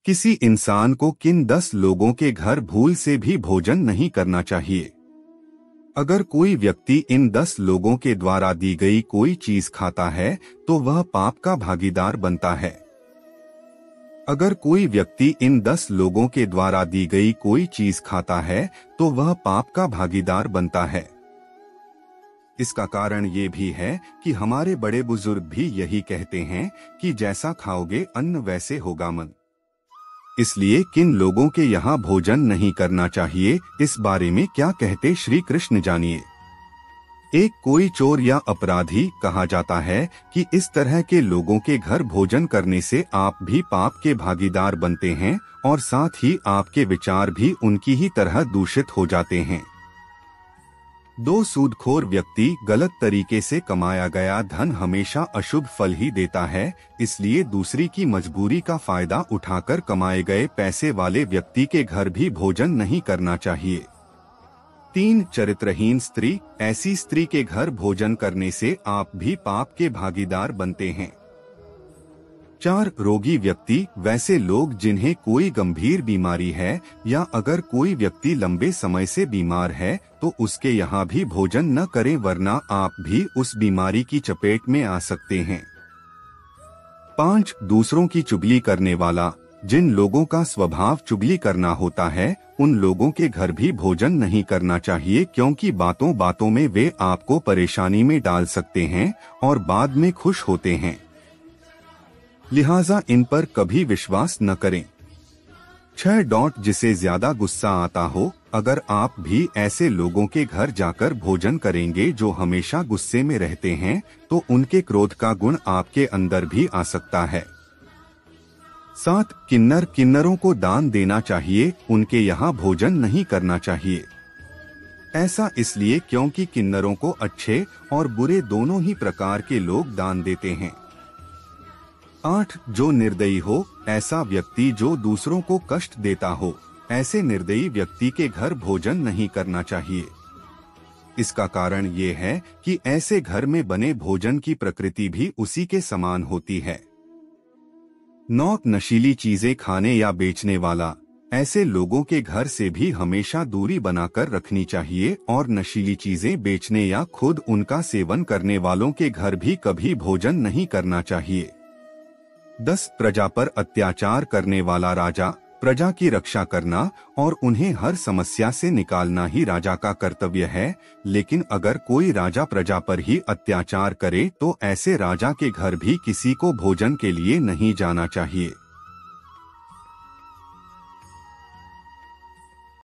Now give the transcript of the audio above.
किसी इंसान को किन 10 लोगों के घर भूल से भी भोजन नहीं करना चाहिए। अगर कोई व्यक्ति इन 10 लोगों के द्वारा दी गई कोई चीज खाता है तो वह पाप का भागीदार बनता है। अगर कोई व्यक्ति इन 10 लोगों के द्वारा दी गई कोई चीज खाता है तो वह पाप का भागीदार बनता है। इसका कारण ये भी है कि हमारे बड़े बुजुर्ग भी यही कहते हैं कि जैसा खाओगे अन्न वैसे होगा मन। इसलिए किन लोगों के यहाँ भोजन नहीं करना चाहिए, इस बारे में क्या कहते श्री कृष्ण जानिए। एक कोई चोर या अपराधी कहा जाता है कि इस तरह के लोगों के घर भोजन करने से आप भी पाप के भागीदार बनते हैं और साथ ही आपके विचार भी उनकी ही तरह दूषित हो जाते हैं। 2 सूदखोर व्यक्ति गलत तरीके से कमाया गया धन हमेशा अशुभ फल ही देता है, इसलिए दूसरी की मजबूरी का फायदा उठाकर कमाए गए पैसे वाले व्यक्ति के घर भी भोजन नहीं करना चाहिए। 3 चरित्रहीन स्त्री, ऐसी स्त्री के घर भोजन करने से आप भी पाप के भागीदार बनते हैं। 4 रोगी व्यक्ति, वैसे लोग जिन्हें कोई गंभीर बीमारी है या अगर कोई व्यक्ति लंबे समय से बीमार है तो उसके यहाँ भी भोजन न करें, वरना आप भी उस बीमारी की चपेट में आ सकते हैं। 5 दूसरों की चुगली करने वाला, जिन लोगों का स्वभाव चुगली करना होता है उन लोगों के घर भी भोजन नहीं करना चाहिए, क्योंकि बातों बातों में वे आपको परेशानी में डाल सकते हैं और बाद में खुश होते हैं। लिहाजा इन पर कभी विश्वास न करें। 6 जिसे ज्यादा गुस्सा आता हो, अगर आप भी ऐसे लोगों के घर जाकर भोजन करेंगे जो हमेशा गुस्से में रहते हैं तो उनके क्रोध का गुण आपके अंदर भी आ सकता है। 7 किन्नरों को दान देना चाहिए, उनके यहाँ भोजन नहीं करना चाहिए। ऐसा इसलिए क्योंकि किन्नरों को अच्छे और बुरे दोनों ही प्रकार के लोग दान देते हैं। 8 जो निर्दयी हो, ऐसा व्यक्ति जो दूसरों को कष्ट देता हो, ऐसे निर्दयी व्यक्ति के घर भोजन नहीं करना चाहिए। इसका कारण ये है कि ऐसे घर में बने भोजन की प्रकृति भी उसी के समान होती है। 9 नशीली चीजें खाने या बेचने वाला, ऐसे लोगों के घर से भी हमेशा दूरी बनाकर रखनी चाहिए और नशीली चीजें बेचने या खुद उनका सेवन करने वालों के घर भी कभी भोजन नहीं करना चाहिए। 10 प्रजा पर अत्याचार करने वाला राजा, प्रजा की रक्षा करना और उन्हें हर समस्या से निकालना ही राजा का कर्तव्य है, लेकिन अगर कोई राजा प्रजा पर ही अत्याचार करे तो ऐसे राजा के घर भी किसी को भोजन के लिए नहीं जाना चाहिए।